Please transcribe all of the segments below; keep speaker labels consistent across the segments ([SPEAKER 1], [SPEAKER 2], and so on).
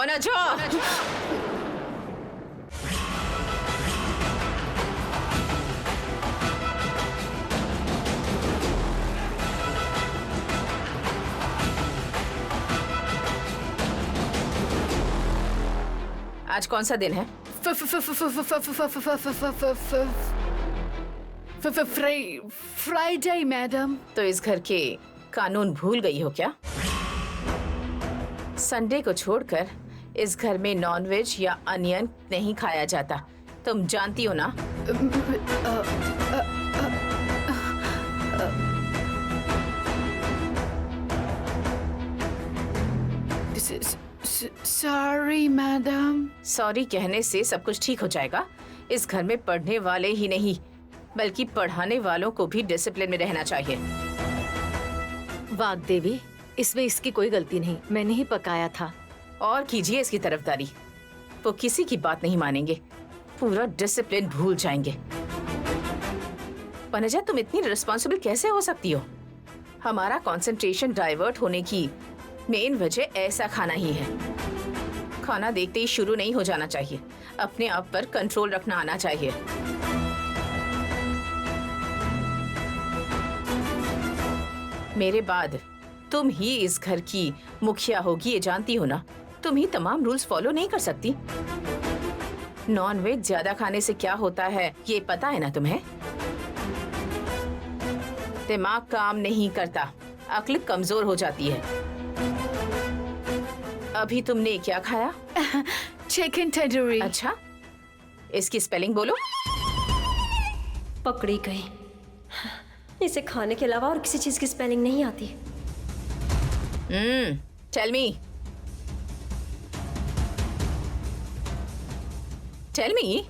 [SPEAKER 1] ना जा। आज कौन सा दिन है?
[SPEAKER 2] Friday madam.
[SPEAKER 1] तो इस घर के कानून भूल गई हो क्या? संडे को छोड़कर इस घर में नॉनवेज या अनियन नहीं खाया जाता, तुम जानती हो ना?
[SPEAKER 2] Sorry madam.
[SPEAKER 1] सॉरी कहने से सब कुछ ठीक हो जाएगा? इस घर में पढ़ने वाले ही नहीं बल्कि पढ़ाने वालों को भी डिसिप्लिन में रहना चाहिए।
[SPEAKER 3] वाग्देवी, इसमें इसकी कोई गलती नहीं, मैंने ही पकाया था।
[SPEAKER 1] और कीजिए इसकी तरफदारी, वो किसी की बात नहीं मानेंगे, पूरा डिसिप्लिन भूल जाएंगे। वनजा, तुम इतनी रिस्पॉन्सिबल कैसे हो सकती हो? हमारा कंसंट्रेशन डाइवर्ट होने की मेन वजह ऐसा खाना ही है। खाना देखते ही शुरू नहीं हो जाना चाहिए, अपने आप पर कंट्रोल रखना आना चाहिए। मेरे बाद तुम ही इस घर की मुखिया होगी, ये जानती हो ना? तुम ही तमाम रूल्स फॉलो नहीं कर सकती। नॉनवेज ज्यादा खाने से क्या होता है ये पता है ना तुम्हें? दिमाग काम नहीं करता, अक्ल कमजोर हो जाती है। अभी तुमने क्या खाया?
[SPEAKER 2] चिकन तंदूरी।
[SPEAKER 1] अच्छा, इसकी स्पेलिंग बोलो।
[SPEAKER 4] पकड़ी गई, इसे खाने के अलावा और किसी चीज की स्पेलिंग नहीं आती।
[SPEAKER 1] Tell me. Tell me.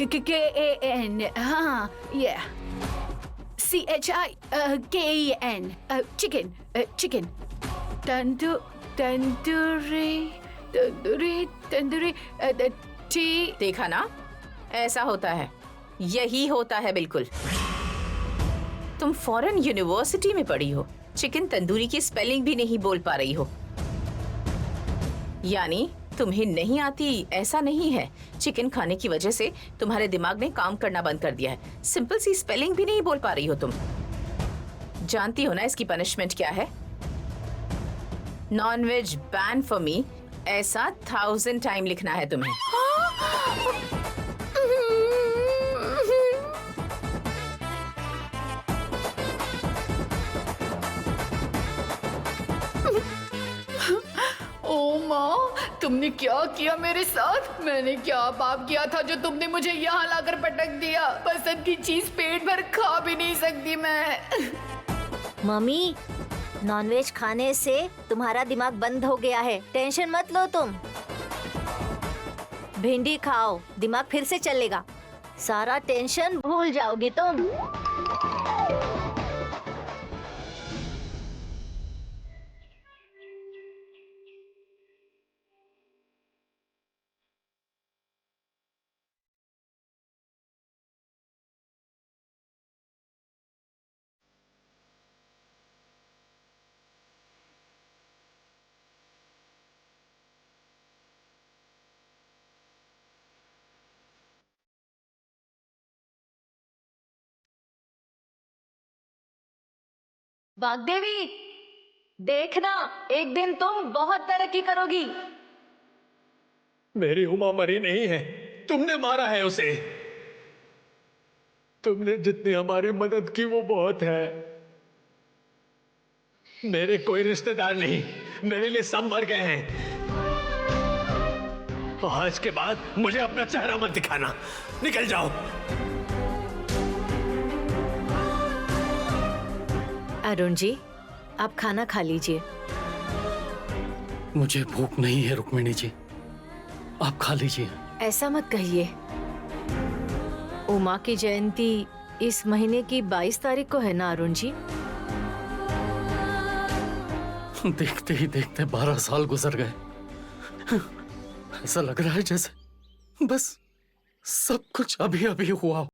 [SPEAKER 2] CHICHIKAN. Yeah. CHIKAN. Chicken. Chicken. Tandoori टी।
[SPEAKER 1] देखा ना, ऐसा होता है, यही होता है बिल्कुल। तुम फॉरेन यूनिवर्सिटी में पढ़ी हो, चिकन तंदूरी की स्पेलिंग भी नहीं बोल पा रही हो। यानी तुम्हें नहीं आती ऐसा नहीं है, चिकन खाने की वजह से तुम्हारे दिमाग ने काम करना बंद कर दिया है। सिंपल सी स्पेलिंग भी नहीं बोल पा रही हो तुम। जानती हो ना इसकी पनिशमेंट क्या है? नॉनवेज बैन फॉर मी, ऐसा 1000 टाइम लिखना है तुम्हें।
[SPEAKER 2] ओ माँ, तुमने क्या किया मेरे साथ? मैंने क्या पाप किया था जो तुमने मुझे यहाँ लाकर पटक दिया? पसंद की चीज पेट भर खा भी नहीं सकती मैं।
[SPEAKER 5] मम्मी, नॉनवेज खाने से तुम्हारा दिमाग बंद हो गया है, टेंशन मत लो तुम। भिंडी खाओ, दिमाग फिर से चलेगा, सारा टेंशन भूल जाओगी तुम।
[SPEAKER 3] वाग्देवी, देखना एक दिन तुम बहुत तरक्की करोगी।
[SPEAKER 6] मेरी उमा मरी नहीं है, तुमने मारा है उसे। तुमने जितनी हमारी मदद की वो बहुत है। मेरे कोई रिश्तेदार नहीं, मेरे लिए सब मर गए हैं। आज के बाद मुझे अपना चेहरा मत दिखाना, निकल जाओ।
[SPEAKER 3] अरुण जी, आप खाना खा लीजिए।
[SPEAKER 6] मुझे भूख नहीं है रुक्मिणी जी, आप खा लीजिए।
[SPEAKER 3] ऐसा मत कहिए, उमा की जयंती इस महीने की 22 तारीख को है ना अरुण जी?
[SPEAKER 7] देखते ही देखते 12 साल गुजर गए। ऐसा लग रहा है जैसे बस सब कुछ अभी अभी हुआ।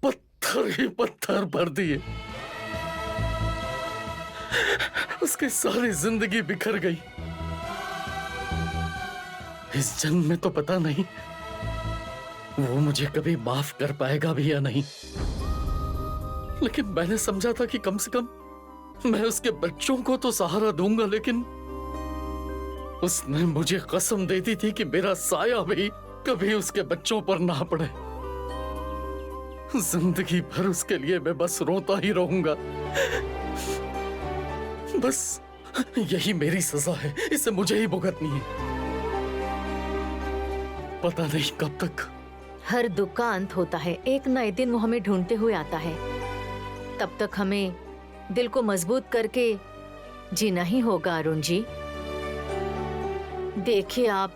[SPEAKER 7] पत्थर ही पत्थर भर दिए। उसकी सारी जिंदगी बिखर गई। इस जन्म में तो पता नहीं वो मुझे कभी माफ कर पाएगा भी या नहीं, लेकिन मैंने समझा था कि कम से कम मैं उसके बच्चों को तो सहारा दूंगा, लेकिन उसने मुझे कसम दे दी थी कि मेरा साया भी कभी उसके बच्चों पर ना पड़े। जिंदगी भर उसके लिए मैं बस रोता ही रहूंगा। बस यही मेरी सजा है, इसे मुझे ही भुगतनी है। पता नहीं कब तक।
[SPEAKER 3] हर दुख का अंत होता है, एक ना एक दिन वो हमें ढूंढते हुए आता है। तब तक हमें दिल को मजबूत करके जीना ही होगा अरुण जी। देखिए, आप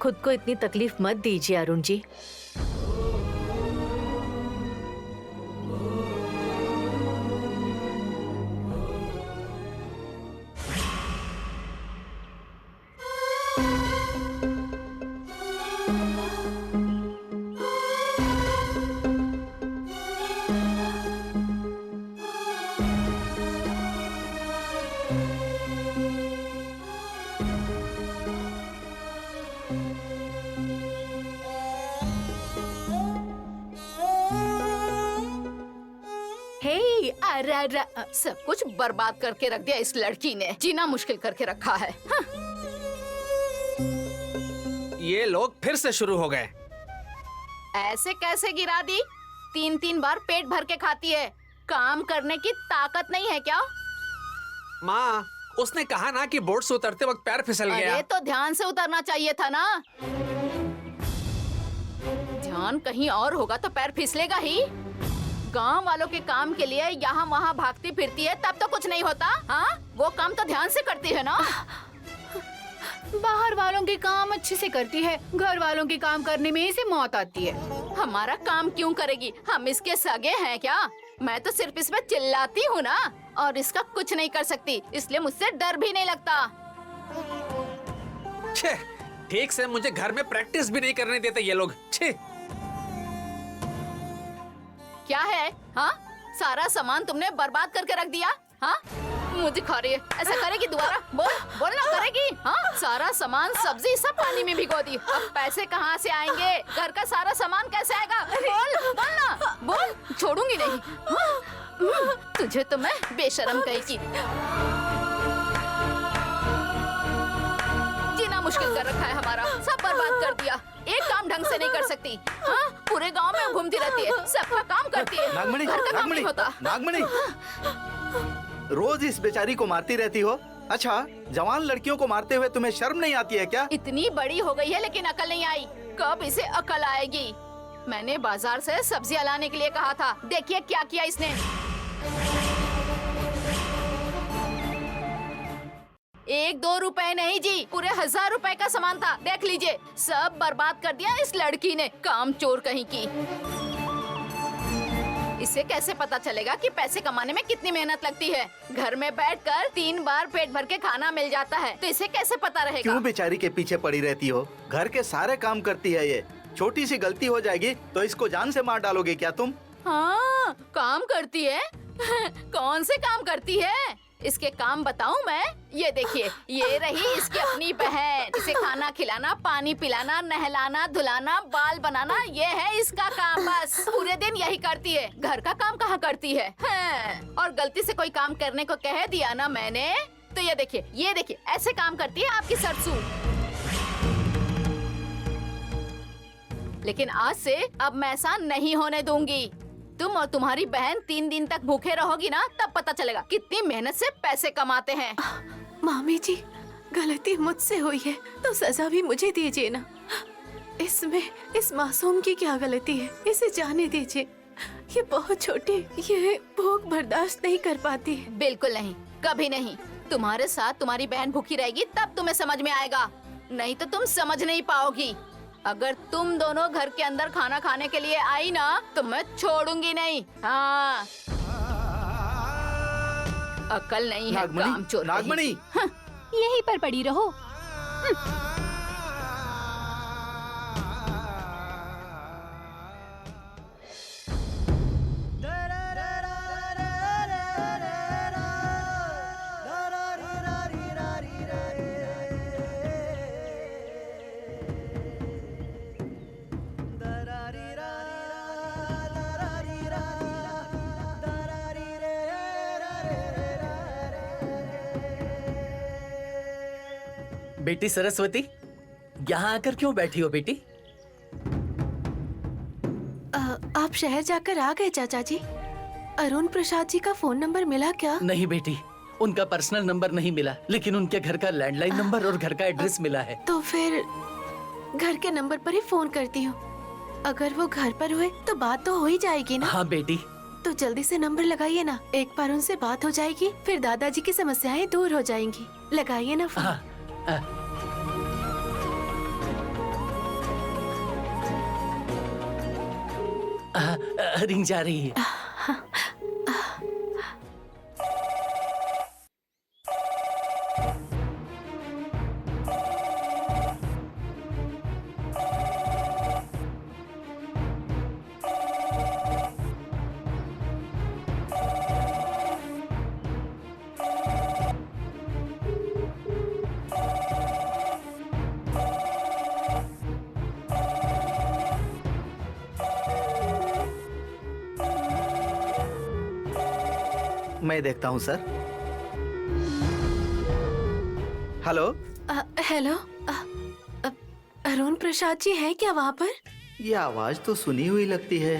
[SPEAKER 3] खुद को इतनी तकलीफ मत दीजिए अरुण जी।
[SPEAKER 2] अरे सब कुछ बर्बाद करके रख दिया इस लड़की ने, जीना मुश्किल करके रखा है। हाँ।
[SPEAKER 8] ये लोग फिर से शुरू हो गए।
[SPEAKER 1] ऐसे कैसे गिरा दी? 3-3 बार पेट भर के खाती है, काम करने की ताकत नहीं है क्या?
[SPEAKER 8] माँ, उसने कहा ना कि बोर्ड से उतरते वक्त पैर फिसल गया।
[SPEAKER 1] अरे तो ध्यान से उतरना चाहिए था ना। ध्यान कहीं और होगा तो पैर फिसलेगा ही। गांव वालों के काम के लिए यहाँ वहाँ भागती फिरती है तब तो कुछ नहीं होता। हाँ, वो काम तो ध्यान से करती है ना।
[SPEAKER 2] बाहर वालों के काम अच्छे से करती है, घर वालों के काम करने में इसे मौत आती है।
[SPEAKER 1] हमारा काम क्यों करेगी? हम इसके सगे हैं क्या? मैं तो सिर्फ इसमें चिल्लाती हूँ ना, और इसका कुछ नहीं कर सकती, इसलिए मुझसे डर भी नहीं लगता।
[SPEAKER 8] छे, ठीक से मुझे घर में प्रैक्टिस भी नहीं करने देते ये लोग। छे।
[SPEAKER 1] क्या है? हाँ, सारा सामान तुमने बर्बाद करके रख दिया। हाँ, मुझे खा रही है, ऐसा करेगी दोबारा? बोलना करेगी। हाँ, सारा सामान सब्जी सब पानी में भिगो दी। अब पैसे कहाँ से आएंगे? घर का सारा सामान कैसे आएगा? बोलना, बोल, छोड़ूंगी नहीं। तुझे तो मैं बेशरम कहेगी। जीना मुश्किल कर रखा है हमारा, सब बर्बाद कर दिया। एक काम ढंग से नहीं कर सकती। हाँ, पूरे गांव में घूमती रहती है, सबका काम करती है,
[SPEAKER 9] नागमणि,
[SPEAKER 1] घर का काम नहीं होता।
[SPEAKER 9] नागमणि, रोज इस बेचारी को मारती रहती हो। अच्छा, जवान लड़कियों को मारते हुए तुम्हें शर्म नहीं आती है क्या?
[SPEAKER 1] इतनी बड़ी हो गई है लेकिन अकल नहीं आई। कब इसे अकल आएगी? मैंने बाजार से सब्जियां लाने के लिए कहा था, देखिए क्या किया इसने। 1-2 रुपए नहीं जी, पूरे 1000 रुपए का सामान था, देख लीजिए, सब बर्बाद कर दिया इस लड़की ने, काम चोर कहीं की।
[SPEAKER 2] इससे कैसे पता चलेगा कि पैसे कमाने में कितनी मेहनत लगती है? घर में बैठकर 3 बार पेट भर के खाना मिल जाता है, तो इसे कैसे पता रहेगा?
[SPEAKER 9] क्यों बेचारी के पीछे पड़ी रहती हो? घर के सारे काम करती है ये। छोटी सी गलती हो जाएगी तो इसको जान से मार डालोगे क्या तुम?
[SPEAKER 2] हाँ, काम करती है। कौन से काम करती है? इसके काम बताऊं मैं? ये देखिए, ये रही इसकी अपनी बहन। इसे खाना खिलाना, पानी पिलाना, नहलाना, धुलाना, बाल बनाना, ये है इसका काम। बस पूरे दिन यही करती है। घर का काम कहाँ करती है? और गलती से कोई काम करने को कह दिया ना मैंने, तो ये देखिए ऐसे काम करती है आपकी सरसू। लेकिन आज से अब मैं ऐसा नहीं होने दूंगी। तुम और तुम्हारी बहन 3 दिन तक भूखे रहोगी ना, तब पता चलेगा कितनी मेहनत से पैसे कमाते हैं।
[SPEAKER 1] मामी जी, गलती मुझसे हुई है तो सजा भी मुझे दीजिए ना। इसमें इस मासूम की क्या गलती है? इसे जाने दीजिए। ये बहुत छोटी, ये भूख बर्दाश्त नहीं कर पाती है।
[SPEAKER 2] बिल्कुल नहीं, कभी नहीं। तुम्हारे साथ तुम्हारी बहन भूखी रहेगी तब तुम्हें समझ में आएगा, नहीं तो तुम समझ नहीं पाओगी। अगर तुम दोनों घर के अंदर खाना खाने के लिए आई ना, तो मैं छोड़ूंगी नहीं। हाँ, अकल नहीं है, काम चोर।
[SPEAKER 9] नागमणि,
[SPEAKER 2] यहीं पर पड़ी रहो।
[SPEAKER 7] बेटी सरस्वती, यहाँ आकर क्यों बैठी हो बेटी?
[SPEAKER 1] आप शहर जाकर आ गए चाचा जी? अरुण प्रसाद जी का फोन नंबर मिला क्या?
[SPEAKER 7] नहीं बेटी, उनका पर्सनल नंबर नहीं मिला, लेकिन उनके घर का लैंडलाइन नंबर और घर का एड्रेस मिला है।
[SPEAKER 1] तो फिर घर के नंबर पर ही फोन करती हूँ। अगर वो घर पर हुए तो बात तो हो ही जाएगी ना?
[SPEAKER 7] हाँ बेटी।
[SPEAKER 1] तो जल्दी से नंबर लगाइए ना, एक बार उनसे बात हो जाएगी, फिर दादाजी की समस्याएं दूर हो जाएंगी। लगाइए ना फोन।
[SPEAKER 7] हाँ, रिंग जा रही है।
[SPEAKER 9] मैं देखता हूँ sir. Hello.
[SPEAKER 1] Hello, Arun Prasad ji हैं क्या वहाँ पर?
[SPEAKER 9] ये आवाज तो सुनी हुई लगती है।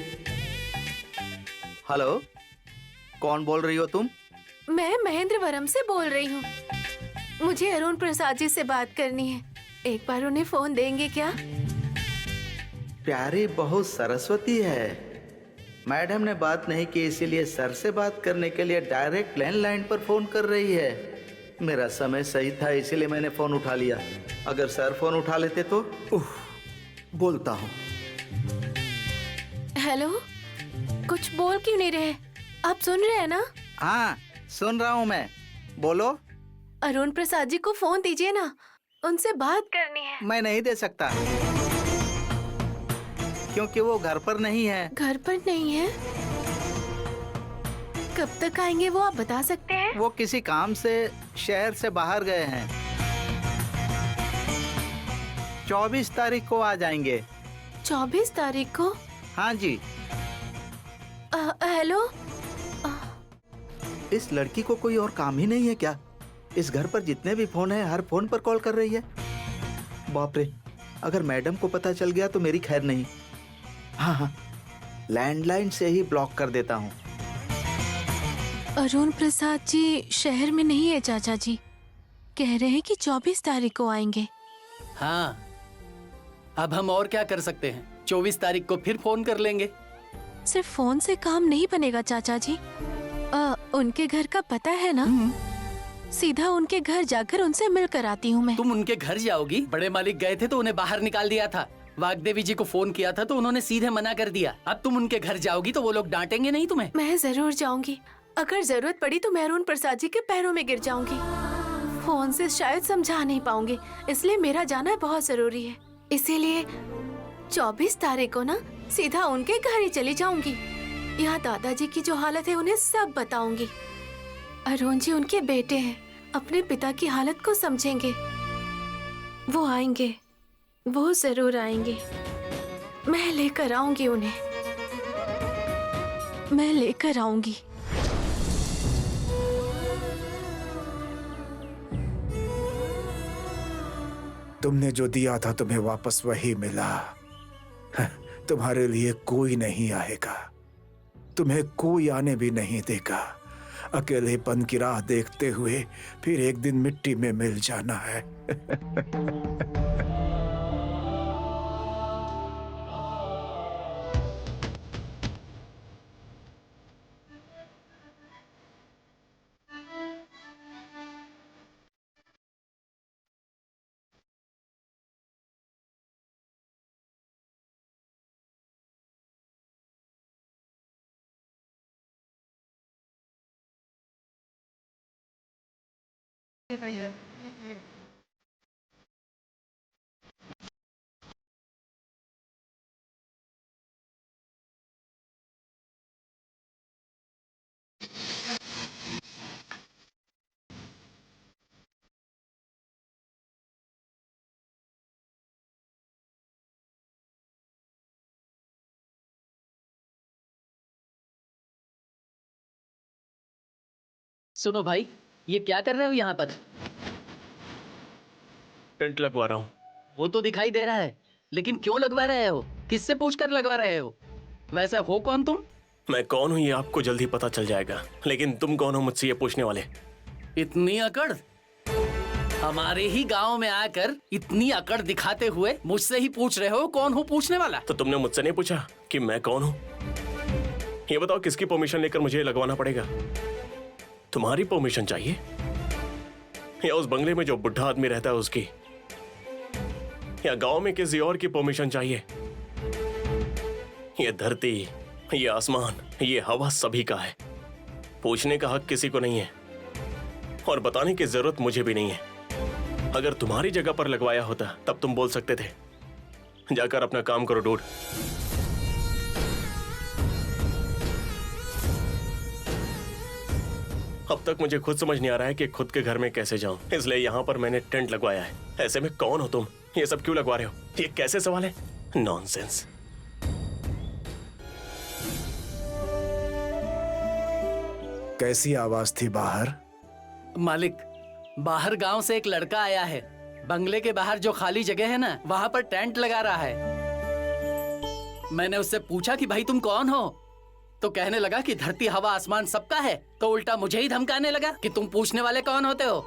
[SPEAKER 9] हेलो, कौन बोल रही हो तुम?
[SPEAKER 1] मैं महेंद्रवरम से बोल रही हूँ। मुझे अरुण प्रसाद जी से बात करनी है। एक बार उन्हें फोन देंगे क्या?
[SPEAKER 9] प्यारी बहू सरस्वती है। मैडम ने बात नहीं की, इसीलिए सर से बात करने के लिए डायरेक्ट लैंडलाइन पर फोन कर रही है। मेरा समय सही था, इसीलिए मैंने फोन उठा लिया। अगर सर फोन उठा लेते तो बोलता हूँ।
[SPEAKER 1] हेलो, कुछ बोल क्यों नहीं रहे? आप सुन रहे हैं ना?
[SPEAKER 9] हाँ, सुन रहा हूँ मैं। बोलो।
[SPEAKER 1] अरुण प्रसाद जी को फोन दीजिए ना, उनसे बात करनी है।
[SPEAKER 9] मैं नहीं दे सकता, क्योंकि वो घर पर नहीं है।
[SPEAKER 1] घर पर नहीं है? कब तक आएंगे वो, आप बता सकते हैं?
[SPEAKER 9] वो किसी काम से शहर से बाहर गए हैं। 24 तारीख को आ जाएंगे।
[SPEAKER 1] 24 तारीख को?
[SPEAKER 9] हाँ जी।
[SPEAKER 1] हेलो,
[SPEAKER 9] इस लड़की को कोई और काम ही नहीं है क्या? इस घर पर जितने भी फोन हैं, हर फोन पर कॉल कर रही है। बाप रे, अगर मैडम को पता चल गया तो मेरी खैर नहीं। हाँ, लैंडलाइन से ही ब्लॉक कर देता हूँ।
[SPEAKER 1] अरुण प्रसाद जी शहर में नहीं है चाचा जी, कह रहे हैं कि 24 तारीख को आएंगे।
[SPEAKER 7] हाँ, अब हम और क्या कर सकते हैं? 24 तारीख को फिर फोन कर लेंगे।
[SPEAKER 1] सिर्फ फोन से काम नहीं बनेगा चाचा जी। उनके घर का पता है ना? सीधा उनके घर जाकर उनसे मिलकर आती हूँ मैं।
[SPEAKER 7] तुम उनके घर जाओगी? बड़े मालिक गए थे तो उन्हें बाहर निकाल दिया था। वाग्देवी जी को फोन किया था तो उन्होंने सीधे मना कर दिया। अब तुम उनके घर जाओगी तो वो लोग डांटेंगे नहीं तुम्हें?
[SPEAKER 10] मैं जरूर जाऊंगी। अगर जरूरत पड़ी तो मैं अरुण प्रसाद जी के पैरों में गिर जाऊंगी। फोन से शायद समझा नहीं पाऊंगी, इसलिए मेरा जाना बहुत जरूरी है। इसीलिए 24 तारीख को ना सीधा उनके घर ही चली जाऊंगी। यहाँ दादाजी की जो हालत है उन्हें सब बताऊंगी। अरुण जी उनके बेटे हैं, अपने पिता की हालत को समझेंगे। वो आएंगे, वो जरूर आएंगे। मैं लेकर आऊंगी उन्हें, मैं लेकर आऊंगी।
[SPEAKER 11] तुमने जो दिया था तुम्हें वापस वही मिला। तुम्हारे लिए कोई नहीं आएगा, तुम्हें कोई आने भी नहीं देगा। अकेलेपन की राह देखते हुए फिर एक दिन मिट्टी में मिल जाना है।
[SPEAKER 7] सुनो भाई, ये क्या कर रहे हो यहाँ पर?
[SPEAKER 6] टेंट लगवा रहा हूँ।
[SPEAKER 7] वो तो दिखाई दे रहा है, लेकिन क्यों लगवा रहे हो? किससे पूछकर लगवा रहे हो? वैसे हो कौन तुम?
[SPEAKER 6] मैं कौन हूँ ये आपको जल्दी पता चल जाएगा, लेकिन तुम कौन हो मुझसे ये पूछने वाले?
[SPEAKER 7] इतनी अकड़? हमारे ही गांव में आकर इतनी अकड़ दिखाते हुए मुझसे ही पूछ रहे हो कौन हूँ पूछने वाला?
[SPEAKER 6] तो तुमने मुझसे नहीं पूछा कि मैं कौन हूँ? ये बताओ किसकी परमिशन लेकर मुझे लगवाना पड़ेगा? तुम्हारी परमिशन चाहिए या उस बंगले में जो बुढ़ा आदमी रहता है उसकी, या गांव में किसी और की परमिशन चाहिए? ये धरती, ये आसमान, ये हवा सभी का है। पूछने का हक किसी को नहीं है और बताने की जरूरत मुझे भी नहीं है। अगर तुम्हारी जगह पर लगवाया होता तब तुम बोल सकते थे, जाकर अपना काम करो डूड। अब तक मुझे खुद समझ नहीं आ रहा है कि खुद के घर में कैसे जाऊं, इसलिए यहाँ पर मैंने टेंट लगवाया है। ऐसे में कौन हो तुम? ये सब क्यों लगवा रहे हो? ये कैसे सवाल है? नॉनसेंस।
[SPEAKER 11] कैसी आवाज थी बाहर?
[SPEAKER 7] मालिक, बाहर गांव से एक लड़का आया है। बंगले के बाहर जो खाली जगह है ना, वहाँ पर टेंट लगा रहा है। मैंने उससे पूछा कि भाई तुम कौन हो, तो कहने लगा कि धरती हवा आसमान सबका है। तो उल्टा मुझे ही धमकाने लगा कि तुम पूछने वाले कौन होते हो।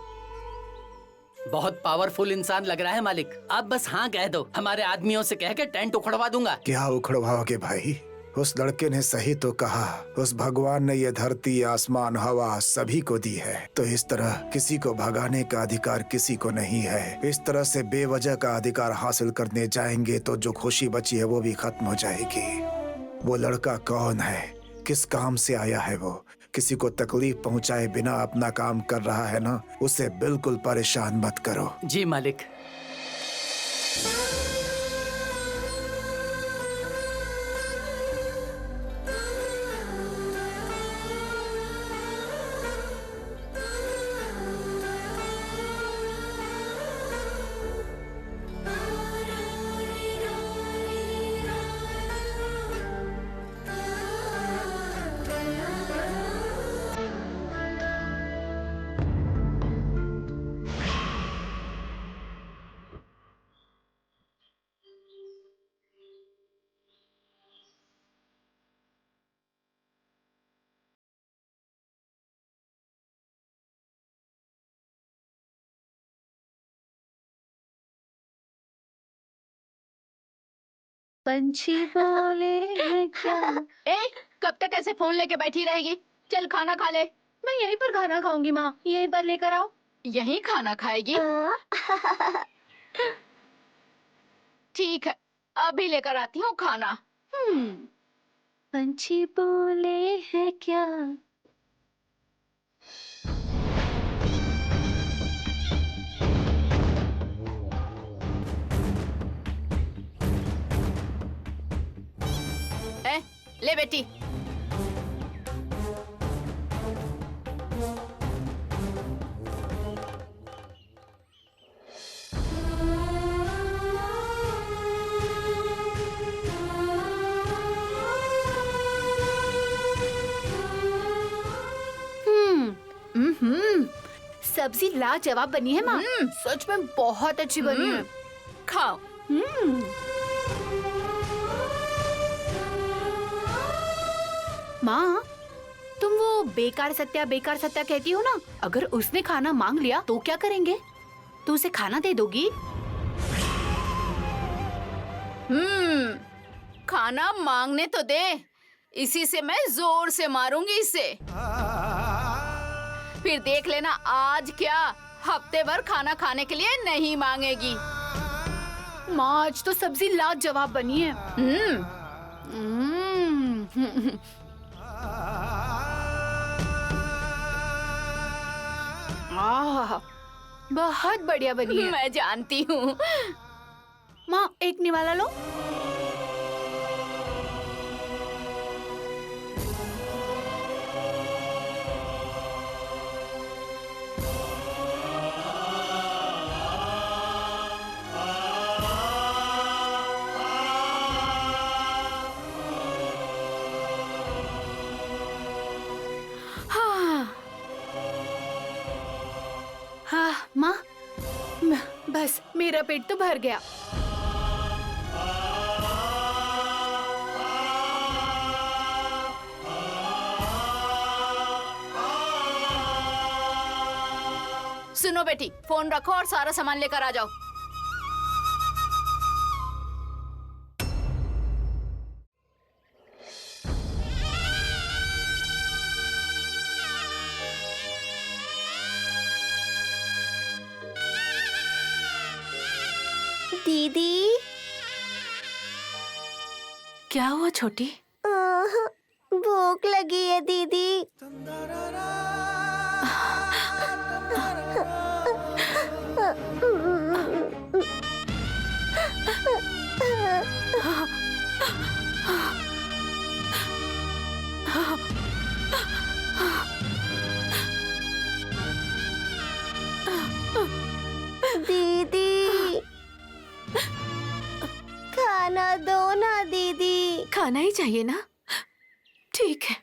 [SPEAKER 7] बहुत पावरफुल इंसान लग रहा है मालिक। आप बस हाँ कह दो, हमारे आदमियों से कह के टेंट उखड़वा दूंगा।
[SPEAKER 11] क्या उखड़वाओगे भाई? उस लड़के ने सही तो कहा, उस भगवान ने ये धरती, आसमान, हवा सभी को दी है, तो इस तरह किसी को भगाने का अधिकार किसी को नहीं है। इस तरह से बेवजह का अधिकार हासिल करने जाएंगे तो जो खुशी बची है वो भी खत्म हो जाएगी। वो लड़का कौन है, किस काम से आया है? वो किसी को तकलीफ पहुंचाए बिना अपना काम कर रहा है ना, उसे बिल्कुल परेशान मत करो।
[SPEAKER 7] जी मालिक।
[SPEAKER 2] पंछी बोले हैं क्या? ए, कब तक ऐसे फोन लेके बैठी रहेगी? चल खाना खा ले। मैं यहीं पर खाना खाऊंगी माँ, यहीं पर लेकर आओ। यहीं खाना खाएगी? ठीक है, अभी लेकर आती हूँ खाना।
[SPEAKER 10] पंछी बोले है क्या?
[SPEAKER 2] ले बेटी।
[SPEAKER 10] सब्जी लाजवाब बनी है माँ। सच में बहुत अच्छी बनी है।
[SPEAKER 2] खाओ।
[SPEAKER 10] माँ, तुम वो बेकार सत्या कहती हो ना, अगर उसने खाना मांग लिया तो क्या करेंगे? तो उसे खाना दे दोगी?
[SPEAKER 2] खाना मांगने तो दे, इसी से मैं जोर से मारूंगी इसे। फिर देख लेना आज क्या, हफ्ते भर खाना खाने के लिए नहीं मांगेगी।
[SPEAKER 10] माँ, आज तो सब्जी लाजवाब बनी है। बहुत बढ़िया बनी है।
[SPEAKER 2] मैं जानती हूँ।
[SPEAKER 10] माँ, एक निवाला लो। हाँ माँ, बस मेरा पेट तो भर गया।
[SPEAKER 2] सुनो बेटी, फोन रखो और सारा सामान लेकर आ जाओ।
[SPEAKER 5] दीदी,
[SPEAKER 10] क्या हुआ छोटी?
[SPEAKER 5] भूख लगी है दीदी। दीदी, खाना दो ना दीदी।
[SPEAKER 10] खाना ही चाहिए ना? ठीक है,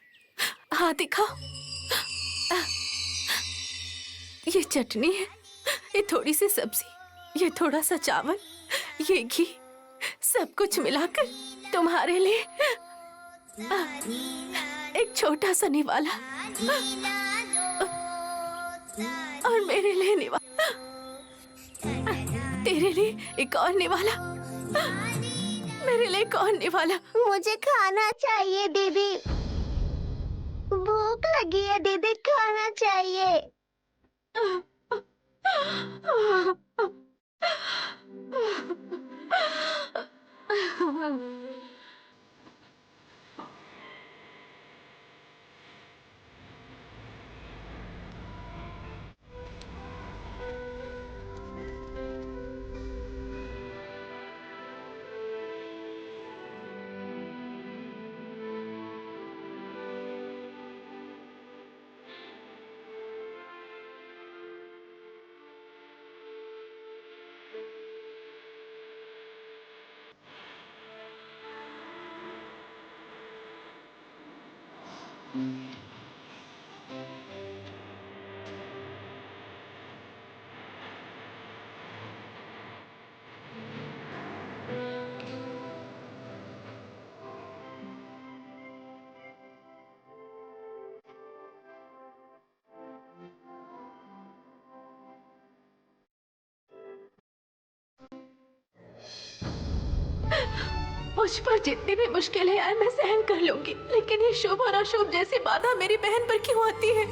[SPEAKER 10] हाँ दिखाओ। ये चटनी है, ये थोड़ी सी सब्जी, ये थोड़ा सा चावल, ये घी, सब कुछ मिलाकर तुम्हारे लिए एक छोटा सा निवाला और मेरे लिए निवाला, तेरे लिए एक और निवाला, मेरे लिए एक और निवाला।
[SPEAKER 5] मुझे खाना चाहिए दीदी, भूख लगी है दीदी, खाना चाहिए।
[SPEAKER 10] मुझ पर जितनी भी मुश्किलें आए मैं सहन कर लूंगी, लेकिन ये शुभ और अशुभ जैसी बाधा मेरी बहन पर क्यों आती है?